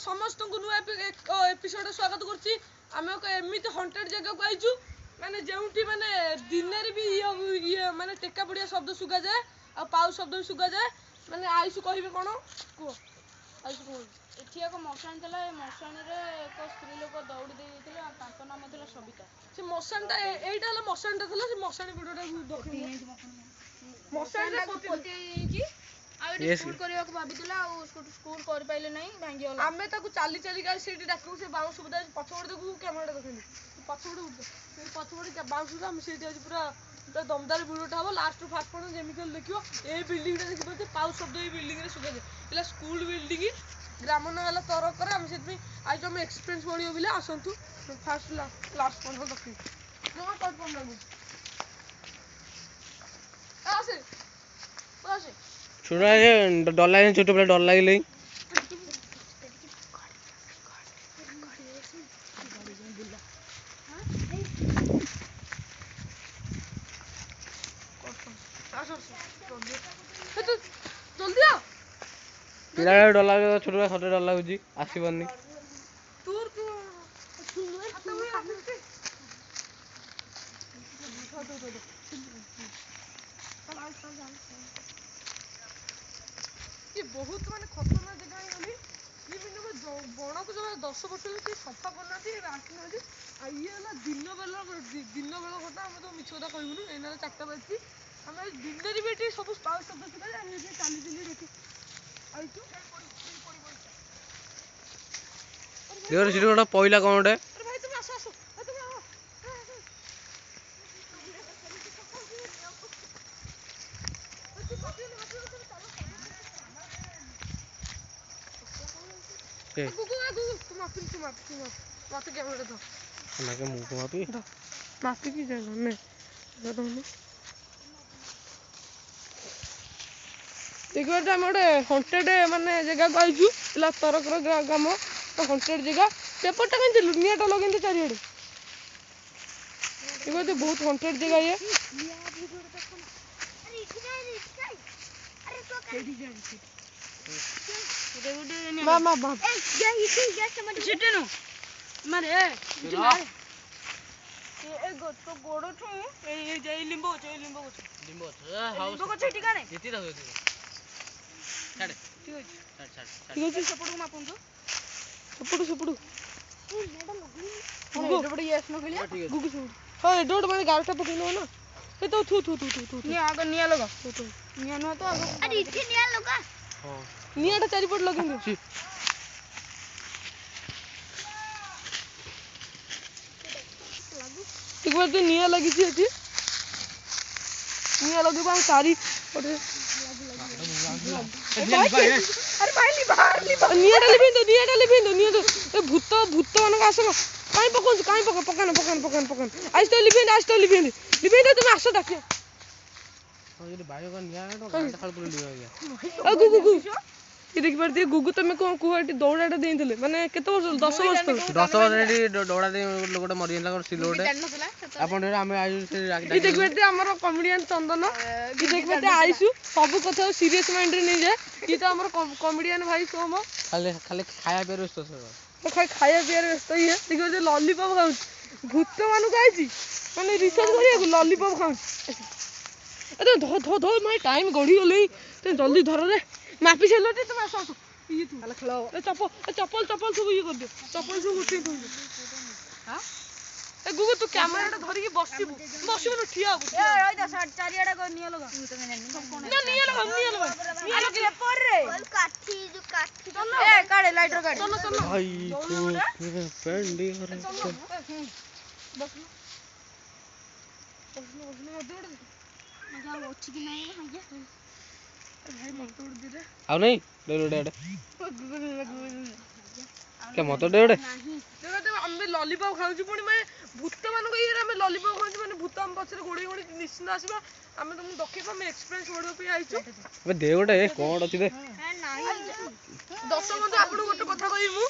समस्त को नुआ एपिसोड स्वागत करछि। आमे एमिति हंटेड जगह को आइछु माने जेउठी माने दिनरे भी ये माने टेका पड़िया शब्द सुगा जाए आ पाउ शब्द भी सुगा जाए माने आइछु कहिबे कोन को आइछु को एठी एक मशान तला ए मशान रे एक स्त्री लोक दौड़ी दे दिथिले आ तांको नाम थिला सबिता। से मशानटा एइटा हला मशानटा थला से मशानी वीडियोटा देखि मशान रे कोती कि आ एठी स्कूल करिया को भाबितला आ स्कूल कर पाइले नै भांगी होला। आमे ताकू चाली चाली गाय सेठी डाकू से बाउंस बुदा पछोड़ देखू कैमरा देखली पछोड़ से पछोड़ बाउंस हम सेठी आज पूरा तो दमदार वीडियोटा हो लास्ट फास्ट पॉइंट जेमिकल देखियो ए बिल्डिंग रे देखि पते पाउ शब्द ए बिल्डिंग रे सुगा दे इला स्कूल बिल्डिंग ग्रामन वाला तरफ करे हम सेठी आज हम एक्सपीरियंस बढियो बिले आसंतु फास्ट लास्ट पॉइंट देखि नो कट पॉइंट लागू आसे आसे छोड़ा ये डर लगे छोटे पिला डर लगे जल्दी आ पिला डर लगे छोटे पिला सटे डर लागुची आसीबनी तूर तू ये बहुत माने खतरनाक जगह है बोली ये बिना में बण को जो 10 वर्ष से सफा करना थी राखी ना थी आ ये ना दिन बेला କଥା हम तो मिछ କଥା कहबुनु एना 4टा बजती हम दिन रे बेटी सब स्पाउस शब्द सुबा हम ये चाली दिल्ली देखि आई तू देवर सिटी गोटा पहिला कोनटे अरे भाई तुम आसो आसो तुम आओ तुम माफी कैमरा दो ना के मुंह माफी माफी की जाना मैं दो नहीं देखो हम गोटे हंटेड माने जगह को आइछु पिला तरकर ग्राम तो हंटेड जगह पेपरटा केंति लुनियाटा लगेंति चारियाडे देखो तो बहुत हंटेड जगह ये मामा बाप ए सिटे नो मारे ए गो तो गोड़ो छु ए जई लिंबो हाउस को छिटी काने जेती रहो छाड़ ठीक है छाड़ ठीक है सपोर्ट को मापन तो सपोर्ट गुगु बड़ी यस न खेलिया गुगु से हां डोड माने गारटा पकइनो ना ए तो थू नि आगे निया लगा तो निया न तो आगे अरे इथे निया लगा हां नियाटा चारिपट लगेंगे एक बार तो निया लगी थी अच्छी निया लगे बाहर सारी अरे भाई निया डाली बिंदु ए भूत मन आसो काई पकन आज तो लिबिंद तुम आसो डाकियो ये बायो का निया तो गांठ खाल पुर लियो गया ओ गुगु ये देख परती गुगु तमे कोन कुआटी दौड़ाटा देइतले माने केते वर्ष 10 वर्ष 10 वर्ष रेडी दौड़ा दे लोगटा मरि गेला कर सिलोटे आपण रे हम आयु से ये देख परती हमर कॉमेडियन चंदन ये देख परती आइसु सब कथा सीरियस माइंड रे नहीं जाए ये तो हमर कॉमेडियन भाई सोम खाली खाया पे व्यस्त तो खाया पिया व्यस्त ही है देखो जे लॉलीपॉप खाउ भूत मानु खाइची माने रिसर्च करिया लॉलीपॉप खाउ अरे धो माय टाइम गड़ी गले ते जल्दी धर रे माफी छेलो तुम आसो ये तू अल खेलो चप्पल सब ये कर दे चप्पल सब उठे दो हां ए गुगु तू कैमराटा धरि के बसिबु न ठिया हो ए ओइ द चारियाडा को निया लगा ना निया लगा अरे पेपर रे काठी जो काठी ए काढे लाइटर काढे चलो भाई तो फ्रेंड ही हो बस दौड़ मजा उठ की नहीं भैया भाई मत उड़ दे रे आ नहीं डे क्या मत डे देखो तो हम लॉलीपॉप खाउची पुनी मैं भूत मान को ये हम लॉलीपॉप खाउची माने भूत हम पछरे गोड़ी निश्चित आसीबा हम तुम देखिबा हम एक्सपीरियंस बडो पे आइছো अबे दे गोटे कोन अछि दे नहीं 10 मिनिट आपन गोटे कथा कहि मु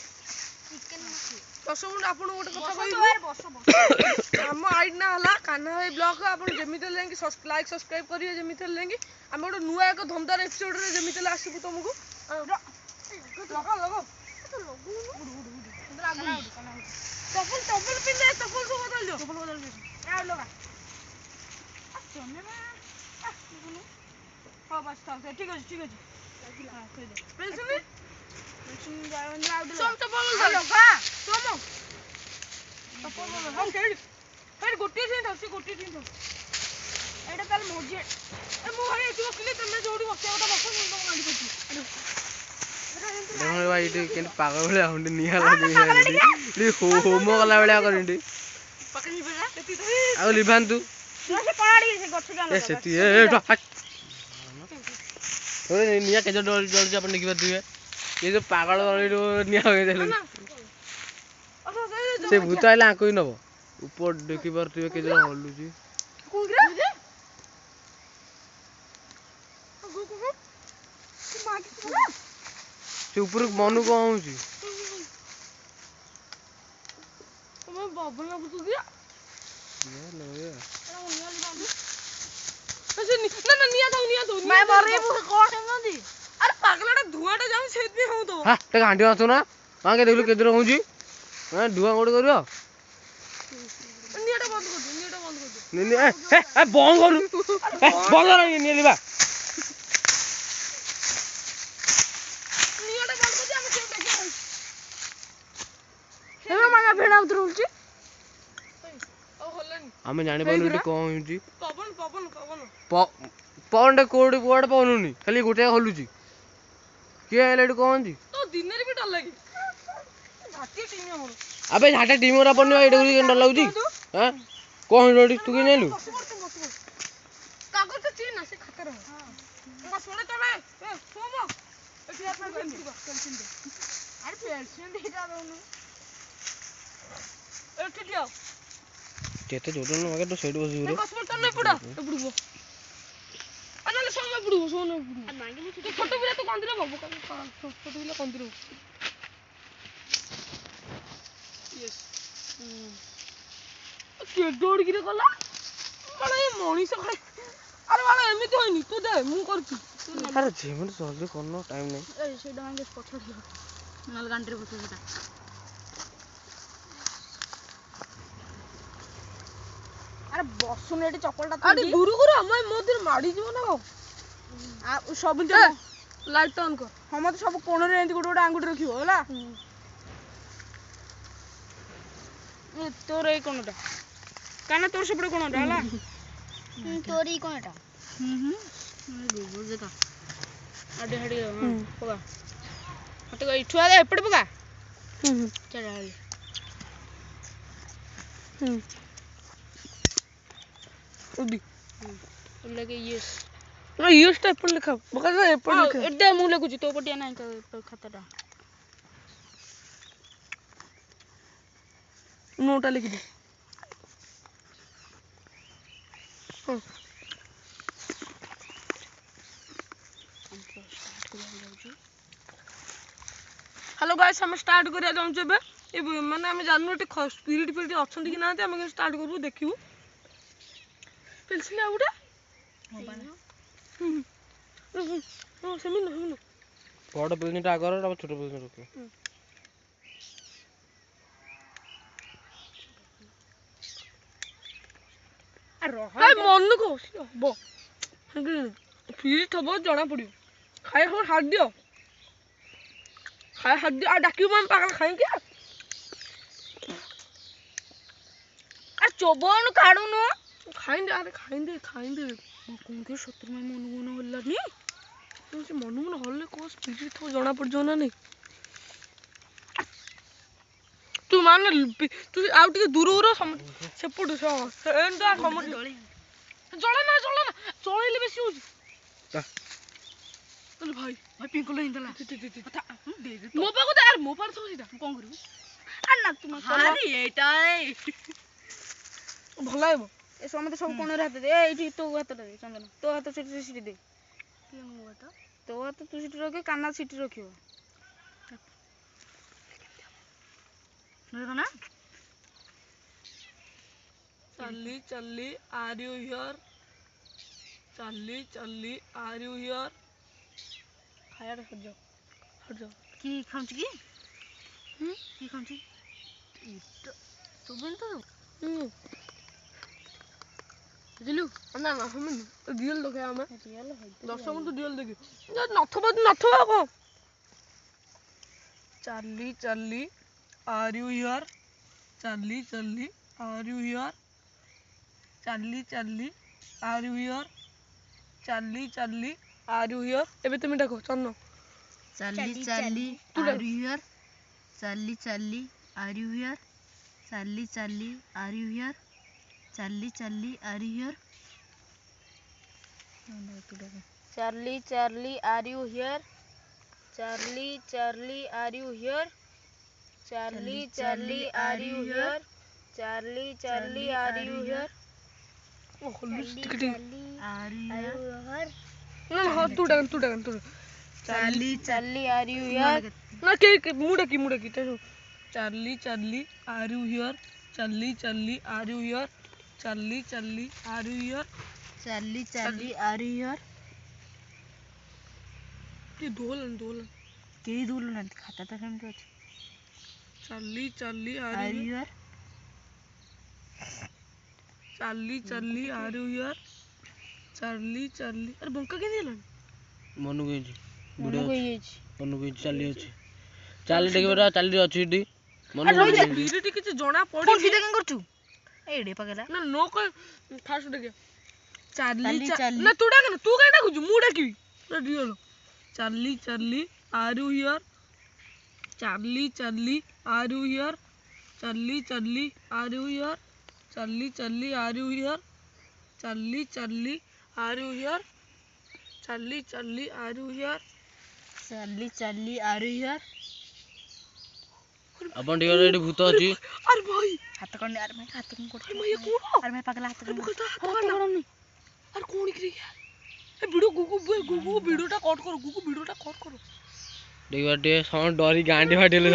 चिकन 10 मिनिट आपन गोटे कथा कहि हम आइड ना हला कान्हा भाई ब्लॉग आपन जेमिते लेंगे लाइक सब्सक्राइब करिए जेमिते लेंगे हम गोटे नुआ एक धमदार एपिसोड रे जेमिते आसीबु तुमको लगा तो लगो चप्पल पिन दे चप्पल को बदल दो चप्पल बदल दे यार लगा चलने में हां बस ठीक है हां कोई दे पेंसिल जाओ आउट सब चप्पल बदल लगा सोमो चप्पल बदल हां फिर गोटी से एटा ताल मोजे ए मो भाई तू किले तने जोडी बक्या गोटा बक्का मुंड मांडी पची देखो भाई इटे केन पागल भले हुंडी निया लगे इटे होमो गला भले करिंडी पकड़ी बेटा आ लिभान तू से पहाड़ी से गछ डाल ए सेती ए ओरे निया के जो डोल डोल अपन देखि पातुए ये जो पागल वाली निया हो देलु से भूत आइला आकोई नबो ऊपर देखि पारतुए के जो हल्लु जी कुंगरा से ऊपर मनु को आउची मैं बाबा ना बुझ गया ना ये ना निया दो मैं मर रही हूं कौन समझी अरे पागलटा धुआटा जाऊ सेत भी हूं तो हां ते गांडी आसो ना मां के देखलु केदर होउची हां धुआ कोड करियो नियाटा बंद कर दो नी ए बंद करू बंद कर नी लिबा नियाटा बंद कर दे हम सेत लगे हेमा मांगा भेड़ा उतर उलची ओ होलनी हमें जाने पालु इटी कोन होउची पवन पवन कोड कोड पवनुनी खाली गोटे हलुची के आइलेट कोन जी तो दिन रे भी डर लगी घाटी टीम हमर अबे झाटा टीम ओरा पन्ने एडे गुरी डर लाउची हां कोन रोडी तू के नेलु कागज तो चीन ना से खतर है हां बस छोड़े तबे ए सोमो एठी अपना पेंसिल दे अरे पेंसिल दे जा दोनु एठी दियो केते जोडन मगे तो सेड बस जुरे बस बोल नहीं पड़ा पड़बो अनले सोमो पड़बो मांगे मुझे फोटो बिला तो कंदिरा बाबू का फोटो बिला कंदिरा यस के दौड़ गिरे गला बड़ा ये मनीष खड़े अरे वाला एमिति होइनी तू दे मु करती अरे जेमन जल्दी करनो टाइम नहीं ए सेटा मांगे पछड़ दियो नल गांडी रे बसो सेटा अरे बसुन एटी चप्पलटा अरे दूर कर हम मोदिर माडी जीव ना आ सब लाइट ऑन कर हम तो सब कोन रे एंती गोटे आंगुठी रखियो होला ए तोर ए कोनटा काना तोर सेपड़े कोनटा होला तोरी कोनटा गोबर देखा अडे हडी पका हटे इठुआ दे एपड़ पका चल हडी उदी लगे यस ना यस टाइप पर लिखा बका दे एपड़ लिखा एडे मु लगुची तो पटिया नाही का खाताटा नोटा लिख दे हेलो गाइस हम स्टार्ट करिया जाउँ छे ए माने हम जानू एटी स्पिरिट फिल्ड अछंती कि नाते हम स्टार्ट करबो देखिबो पेंसिल आउडा ओ सेमिन बड़ बिल्डिंग टा आगर और छोट बिल्डिंग रखो ए मन को हबो फिर थबो जणा पड़ियो खाए हो हाथ दियो खाए हाथ दियो आ डाकियो हम पागल खाए क्या अरे चोबन काढू न खाइंदे अरे खाइंदे कोन के शत्रु में मन होला नी तो से मन हल्ले को स्पिरिट थो जणा पड़ जो ना नहीं तू मान तू आउट के दूर हो सेपट सेंटा समझ जले ना चलेले बेसी हो चल भाई पिंको ले इंदला मो पाको दे यार मो पार थो सीधा कोन करू आ ना तुम अरे एटा भला हेबो ए समते सब कोन रे हाथ दे एठी तो हाथ दे चंदन तो हाथ सीटी दे के मो हाथ तो हाथ तू सीटी रखे काना सीटी रखियो ना Charlie are you here Charlie are you here खाया हट जाओ की खाऊं की কি কামছি সুবিন তো ବୁଝିଲୁ ନା ନା ଆମେ ରିଅଲ ଦେଖେ ଆମେ রিয়েল ଦର୍ଶକ ତୁ ରିଅଲ ଦେଖେ ନଥିବ ନଥିବ ଆଉ କଣ Charlie Charlie are you here Charlie Charlie are you here Charlie Charlie are you here Charlie Charlie are you here ଏବେ ତୁମେ ଡାକ ଚନ୍ନ Charlie Charlie are you here Charlie Charlie are you here Charlie Charlie are you here Charlie Charlie are you here Charlie Charlie are you here Charlie Charlie are you here Charlie Charlie are you here Charlie Charlie are you here ଓ ହଲୁଛି ଟିକେ ଟିକେ আর you here ନା ନା ହଁ ତୁ ଡାକ Charlie Charlie are you here ନା ମୁଁ ଡାକି Charlie Charlie are you here Charlie Charlie are you here Charlie Charlie are you here Charlie Charlie are you here ଟିକେ ଦୋହଲାନି କେହି ଦଉନାହାନ୍ତି ଖାତା ତ ସେମିତି ଅଛି Charlie Charlie are are you you here Charlie Charlie are you here Charlie Charlie ଆରେ ବଙ୍କା କେମିତି ହେଲାଣି ମନକୁ ହେଇଛି ମନକୁ ହେଇଯାଇଛି ମନକୁ ହେଇଛି ଚାଲି ଅଛି ଚାଲି ଦେଖିବା ଚାଲି ଅଛି ଏଠି ବିରିଟି କିଛି ଜଣା ଫୋନ ପଡିନି ସିଧା କାଇଁ କରୁଛୁ ଏଇଡେ ପାଗଲା ନା ନ କହ ଫାଷ୍ଟ ଦେଖିଆ ଚାର୍ଲି ଚାର୍ଲି। ନା ତୁ ଡାକ ନା ତୁ କାଇଁ ଡାକୁଛୁ ମୁଁ ଡାକିବି ନା real Charlie Charlie are you here Charlie Charlie are you here Charlie Charlie are you here Charlie Charlie are you here Charlie Charlie are you here Charlie Charlie are you here Charlie Charlie are you here ଆପଣ ଟିକେ ଏଠି ଭୂତ ଅଛି ଆରେ ଭାଇ ହାତ କଣ ଆରେ ଭାଇ ହାତ କଣ କରୁଛୁ ଭାଇ କୋଣ ଆରେ ଭାଇ ପାଗଲା ହାତ କଣ ପକଡ ହାତ ହାତ କରନି ଆରେ କୋଣ କିରେ ଏ ଭିଡିଓ ଗୁଗୁ ଭିଡିଓଟା କଟ୍ କର ଗୁଗୁ ଭିଡିଓଟା କଟ୍ କର ଦେଖିବା ଟିକେ ସମସ୍ତ ଡରି ଗାଣ୍ଡି ଫାଟି ହେଲେ